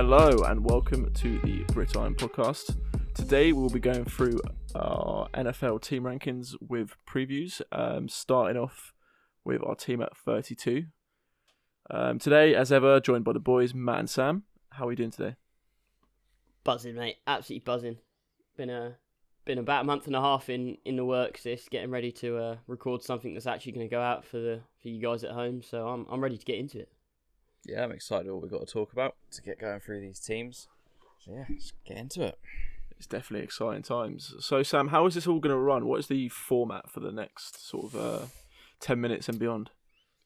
Hello and welcome to the Brit Iron podcast. Today we'll be going through our NFL team rankings with previews, starting off with our team at 32. Today, as ever, joined by the boys, Matt and Sam. How are we doing today? Buzzing, mate. Absolutely buzzing. Been about a month and a half in the works. Getting ready to record something that's actually going to go out for you guys at home. So I'm ready to get into it. Yeah, I'm excited what we've got to talk about to get going through these teams. So yeah, let's get into it. It's definitely exciting times. So Sam, how is this all going to run? What is the format for the next sort of 10 minutes and beyond?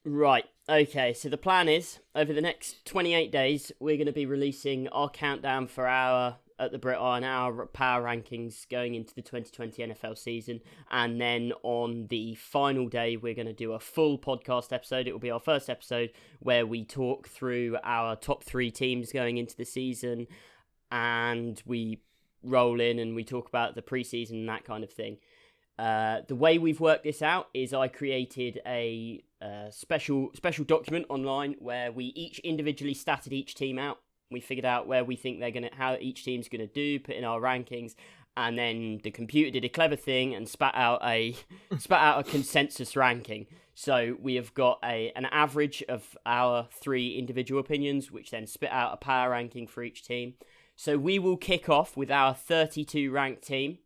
Right, okay, so the plan is, over the next 28 days, we're going to be releasing our countdown for at the Brit Iron, our power rankings going into the 2020 NFL season. And then on the final day, we're going to do a full podcast episode. It will be our first episode where we talk through our top 3 teams going into the season. And we roll in and we talk about the preseason and that kind of thing. The way we've worked this out is I created a special document online where we each individually statted each team out. We figured out where we think how each team's gonna do, put in our rankings, and then the computer did a clever thing and spat out a consensus ranking. So we have got an average of our 3 individual opinions, which then spit out a power ranking for each team. So we will kick off with our 32 ranked team,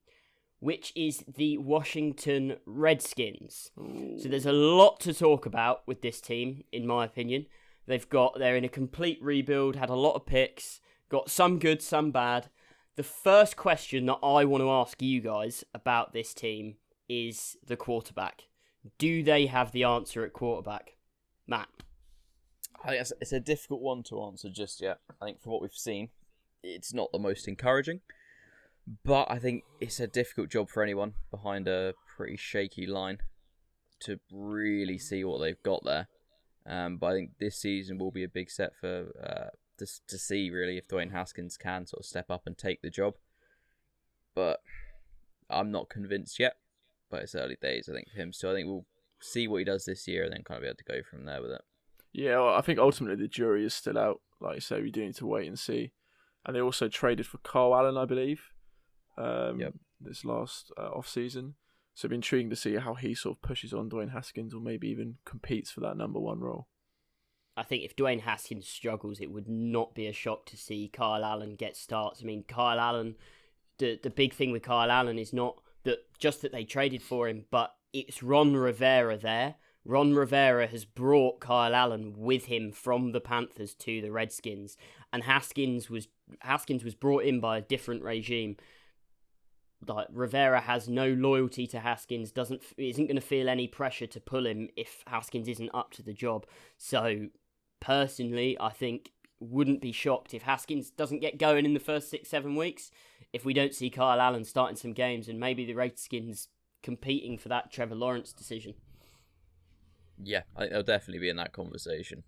which is the Washington Redskins. Ooh. So there's a lot to talk about with this team, in my opinion. They're in a complete rebuild, had a lot of picks, got some good, some bad. The first question that I want to ask you guys about this team is the quarterback. Do they have the answer at quarterback? Matt? I think it's a difficult one to answer just yet. I think from what we've seen, it's not the most encouraging. But I think it's a difficult job for anyone behind a pretty shaky line to really see what they've got there. But I think this season will be a big set for to see really if Dwayne Haskins can sort of step up and take the job. But I'm not convinced yet. But it's early days, I think, for him. So I think we'll see what he does this year and then kind of be able to go from there with it. Yeah, well, I think ultimately the jury is still out. Like you say, we do need to wait and see. And they also traded for Kyle Allen, I believe, this last off-season. So it'll be intriguing to see how he sort of pushes on Dwayne Haskins or maybe even competes for that number 1 role. I think if Dwayne Haskins struggles, it would not be a shock to see Kyle Allen get starts. I mean, Kyle Allen, the big thing with Kyle Allen is not that they traded for him, but it's Ron Rivera there. Ron Rivera has brought Kyle Allen with him from the Panthers to the Redskins, and Haskins was brought in by a different regime. Like, Rivera has no loyalty to Haskins, isn't going to feel any pressure to pull him if Haskins isn't up to the job. So, personally, I think wouldn't be shocked if Haskins doesn't get going in the first 6-7 weeks, if we don't see Kyle Allen starting some games and maybe the Redskins competing for that Trevor Lawrence decision. Yeah, I think they'll definitely be in that conversation.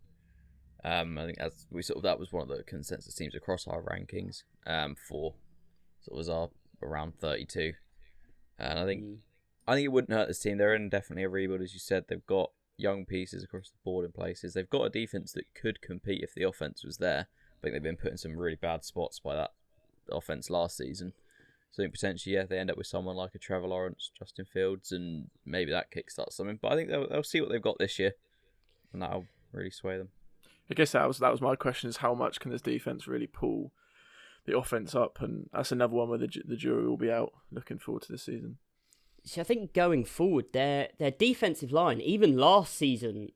I think that was one of the consensus teams across our rankings for sort of as our around 32, and I think it wouldn't hurt this team. They're in definitely a rebuild, as you said. They've got young pieces across the board in places. They've got a defense that could compete if the offense was there. I think they've been put in some really bad spots by that offense last season. So I think potentially, they end up with someone like a Trevor Lawrence, Justin Fields, and maybe that kickstarts something. But I think they'll see what they've got this year, and that'll really sway them. I guess that was my question: is how much can this defense really pull the offense up? And that's another one where the jury will be out. Looking forward to this season. So I think going forward, their defensive line, even last season,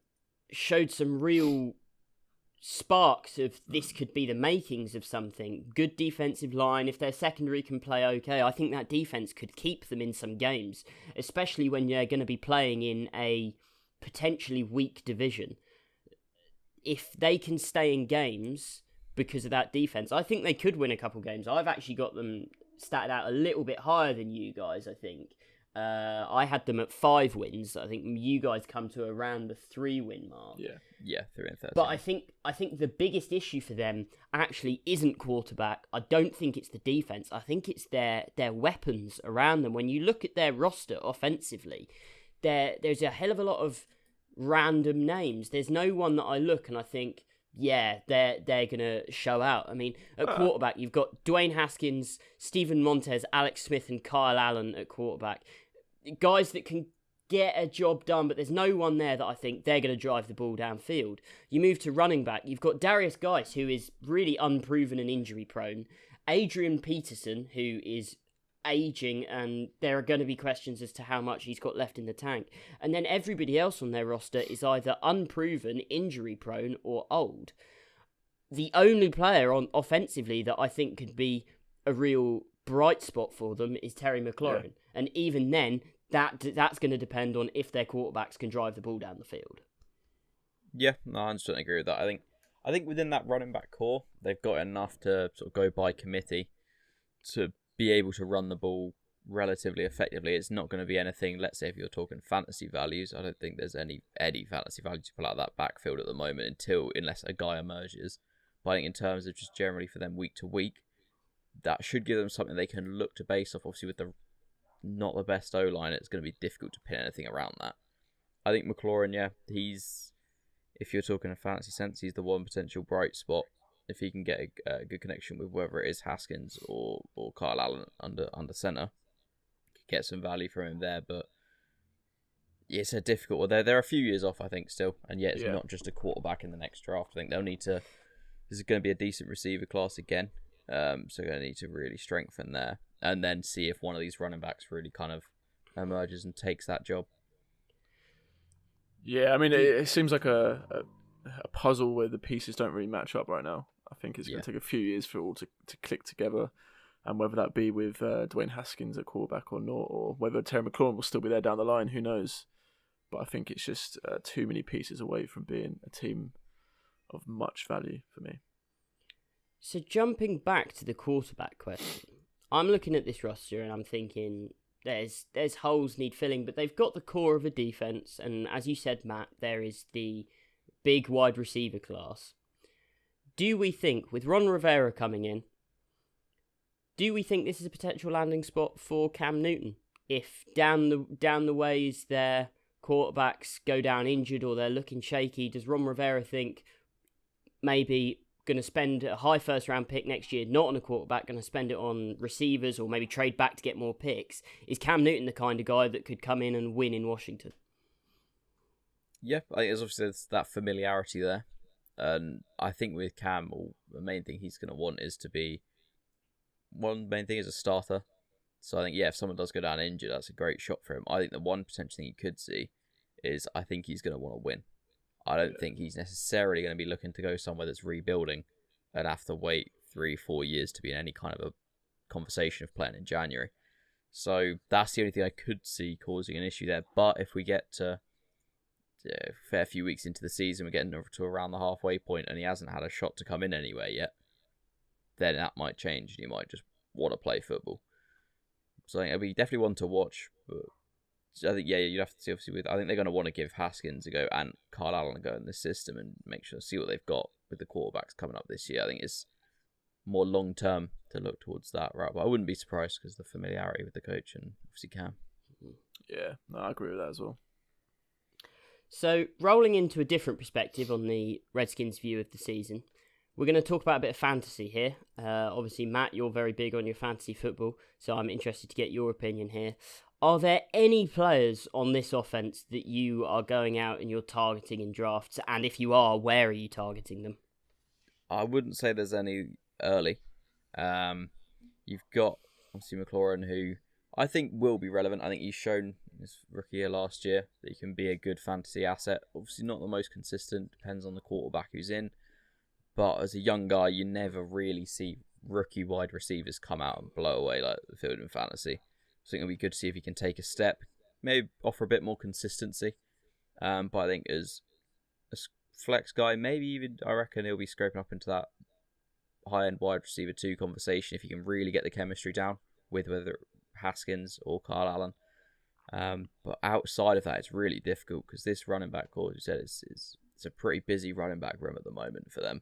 showed some real sparks of this could be the makings of something. Good defensive line. If their secondary can play okay, I think that defense could keep them in some games, especially when you're going to be playing in a potentially weak division. If they can stay in games because of that defense, I think they could win a couple games. I've actually got them statted out a little bit higher than you guys, I think. I had them at 5 wins. I think you guys come to around the 3-win mark. Yeah, 3 and 13. But I think the biggest issue for them actually isn't quarterback. I don't think it's the defense. I think it's their weapons around them. When you look at their roster offensively, there's a hell of a lot of random names. There's no one that I look and I think yeah, they're going to show out. I mean, at quarterback, you've got Dwayne Haskins, Stephen Montez, Alex Smith, and Kyle Allen at quarterback. Guys that can get a job done, but there's no one there that I think they're going to drive the ball downfield. You move to running back, you've got Darius Geis, who is really unproven and injury prone. Adrian Peterson, who is aging, and there are going to be questions as to how much he's got left in the tank. And then everybody else on their roster is either unproven, injury prone, or old. The only player on offensively that I think could be a real bright spot for them is Terry McLaurin. Yeah. And even then, that's going to depend on if their quarterbacks can drive the ball down the field. Yeah, no, I certainly agree with that. I think within that running back core, they've got enough to sort of go by committee to be able to run the ball relatively effectively. It's not going to be anything, let's say if you're talking fantasy values, I don't think there's any fantasy value to pull out of that backfield at the moment unless a guy emerges. But I think in terms of just generally for them week to week, that should give them something they can look to base off. Obviously with the not the best O-line, it's going to be difficult to pin anything around that. I think McLaurin, yeah, if you're talking a fantasy sense, he's the one potential bright spot. If he can get a good connection with whether it is Haskins or Kyle Allen under centre, get some value from him there. But yeah, it's a difficult one. They're a few years off, I think, still. And yet it's not just a quarterback in the next draft. I think they'll need to... This is going to be a decent receiver class again. So they're going to need to really strengthen there. And then see if one of these running backs really kind of emerges and takes that job. Yeah, I mean, it seems like a puzzle where the pieces don't really match up right now. I think it's going to take a few years for it all to click together. And whether that be with Dwayne Haskins at quarterback or not, or whether Terry McLaurin will still be there down the line, who knows? But I think it's just too many pieces away from being a team of much value for me. So jumping back to the quarterback question, I'm looking at this roster and I'm thinking there's holes need filling, but they've got the core of a defense, and as you said, Matt, there is the big wide receiver class. Do we think, with Ron Rivera coming in, do we think this is a potential landing spot for Cam Newton? If down the ways their quarterbacks go down injured or they're looking shaky, does Ron Rivera think maybe going to spend a high first round pick next year, not on a quarterback, going to spend it on receivers or maybe trade back to get more picks? Is Cam Newton the kind of guy that could come in and win in Washington? Yeah, I think there's that familiarity there. And I think with Cam, the main thing he's going to want is to be... One main thing is a starter. So I think, if someone does go down injured, that's a great shot for him. I think the one potential thing you could see is I think he's going to want to win. I don't think he's necessarily going to be looking to go somewhere that's rebuilding and have to wait 3-4 years to be in any kind of a conversation of playing in January. So that's the only thing I could see causing an issue there. But if we get to a fair few weeks into the season, we're getting to around the halfway point and he hasn't had a shot to come in anywhere yet, then that might change and you might just want to play football. So I think it'll be definitely one to watch. But I think, you'd have to see, obviously, I think they're going to want to give Haskins a go and Kyle Allen a go in this system and see what they've got with the quarterbacks coming up this year. I think it's more long-term to look towards that route. But I wouldn't be surprised because of the familiarity with the coach and obviously Cam. Yeah, no, I agree with that as well. So, rolling into a different perspective on the Redskins' view of the season, we're going to talk about a bit of fantasy here. Obviously, Matt, you're very big on your fantasy football, so I'm interested to get your opinion here. Are there any players on this offense that you are going out and you're targeting in drafts? And if you are, where are you targeting them? I wouldn't say there's any early. You've got, obviously, McLaurin, who I think will be relevant. I think he's shown in his rookie year last year that he can be a good fantasy asset. Obviously, not the most consistent, depends on the quarterback who's in. But as a young guy, you never really see rookie wide receivers come out and blow away like the field in fantasy. So I think it'll be good to see if he can take a step, maybe offer a bit more consistency. But I think as a flex guy, maybe even, I reckon he'll be scraping up into that high-end wide receiver 2 conversation if he can really get the chemistry down with whether Haskins or Kyle Allen. But outside of that, it's really difficult because this running back core, as you said, it's a pretty busy running back room at the moment for them.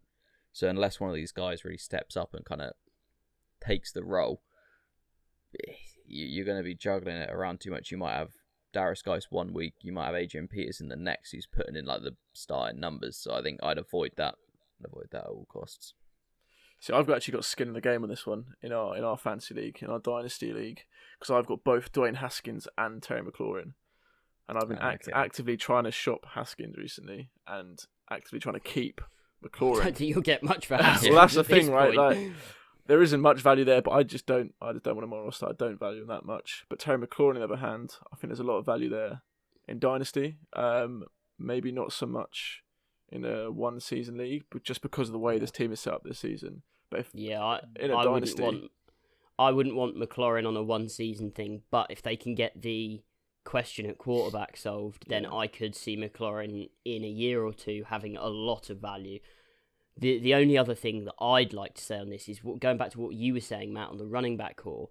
So unless one of these guys really steps up and kind of takes the role, you're going to be juggling it around too much. You might have Darius Geis one week, you might have Adrian Peterson the next, who's putting in like the starting numbers. So I think I'd avoid that avoid that at all costs. See, I've actually got skin in the game on this one in our fantasy league, in our dynasty league, because I've got both Dwayne Haskins and Terry McLaurin, and I've been actively trying to shop Haskins recently and actively trying to keep McLaurin. I don't think you'll get much for Haskins. Well, that's the thing, right? Like, there isn't much value there, but I just don't want him on my roster. I don't value him that much. But Terry McLaurin, on the other hand, I think there's a lot of value there in dynasty. Maybe not so much in a one-season league, but just because of the way this team is set up this season. But I wouldn't want McLaurin on a one-season thing. But if they can get the question at quarterback solved, then I could see McLaurin in a year or two having a lot of value. The only other thing that I'd like to say on this is going back to what you were saying, Matt, on the running back core.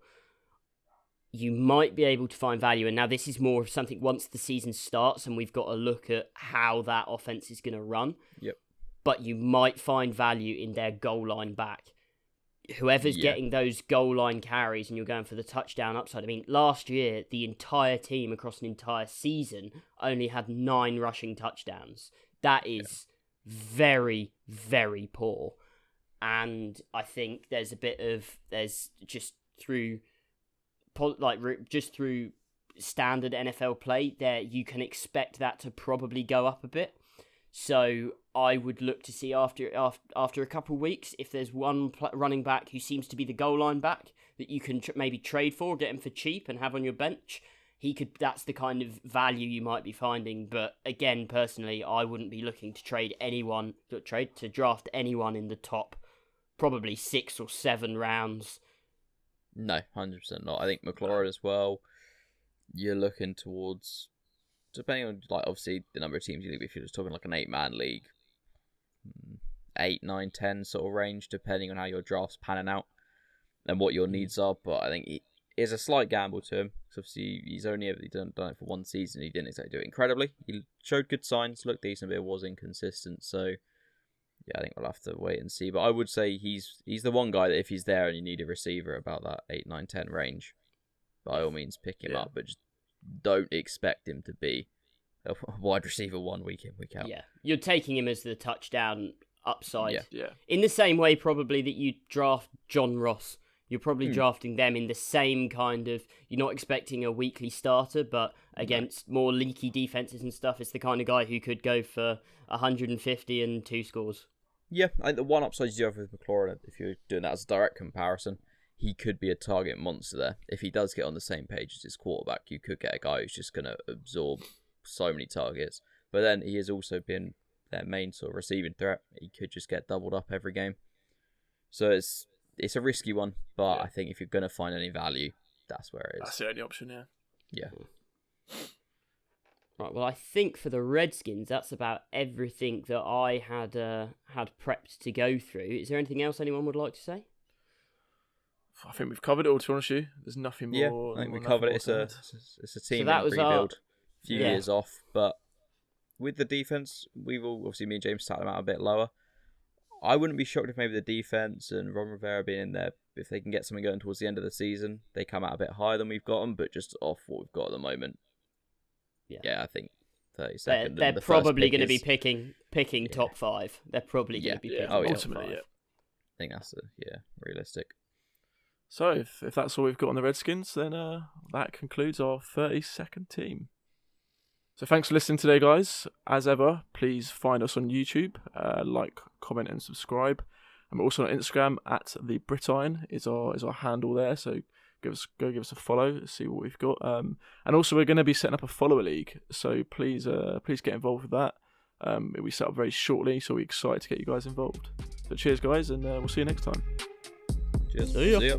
You might be able to find value, and now this is more of something once the season starts and we've got to look at how that offense is going to run. Yep. But you might find value in their goal line back. Whoever's getting those goal line carries and you're going for the touchdown upside. I mean, last year, the entire team across an entire season only had 9 rushing touchdowns. That is very, very poor. And I think there's just through standard NFL play there, you can expect that to probably go up a bit. So I would look to see after a couple of weeks, if there's one running back who seems to be the goal line back that you can maybe trade for, get him for cheap and have on your bench. That's the kind of value you might be finding. But again, personally, I wouldn't be looking to draft anyone in the top probably 6 or 7 rounds. No, 100% not. I think McLaurin as well, you're looking towards, depending on, like, obviously the number of teams you league, if you're just talking like an 8-man league, 8, 9, 10 sort of range, depending on how your draft's panning out and what your needs are. But I think it is a slight gamble to him. So obviously, he's only ever done it for one season. He didn't exactly do it incredibly. He showed good signs, looked decent, but it was inconsistent. So yeah, I think we'll have to wait and see. But I would say he's the one guy that if he's there and you need a receiver about that 8, 9, 10 range, by all means pick him up. But just don't expect him to be a wide receiver 1 week in, week out. Yeah, you're taking him as the touchdown upside. Yeah. In the same way probably that you draft John Ross. You're probably drafting them in the same kind of... You're not expecting a weekly starter, but against more leaky defenses and stuff, it's the kind of guy who could go for 150 and 2 scores. Yeah, I think the one upside you do have with McLaurin, if you're doing that as a direct comparison, he could be a target monster there. If he does get on the same page as his quarterback, you could get a guy who's just going to absorb so many targets. But then he has also been their main sort of receiving threat. He could just get doubled up every game. So it's a risky one, but I think if you're going to find any value, that's where it is. That's the only option, Yeah. Right, well, I think for the Redskins, that's about everything that I had prepped to go through. Is there anything else anyone would like to say? I think we've covered it all, to be honest with you. There's nothing more. Yeah, I think we covered it. It's a team rebuild. A few years off, but with the defense, we've all, obviously me and James sat them out a bit lower. I wouldn't be shocked if maybe the defense and Ron Rivera being in there, if they can get something going towards the end of the season, they come out a bit higher than we've got them, but just off what we've got at the moment. Yeah, I think 32nd. They're probably going to be picking top 5. They're probably going to be picking ultimately, top 5. I think that's realistic. So if that's all we've got on the Redskins, then that concludes our 32nd team. So thanks for listening today, guys. As ever, please find us on YouTube, like, comment, and subscribe. And we're also on Instagram at the Brit Iron is our handle there. So give us a follow, see what we've got. And also we're going to be setting up a follower league. So please get involved with that. It'll be set up very shortly. So we're excited to get you guys involved. So cheers, guys, and we'll see you next time. Cheers. See ya. See ya.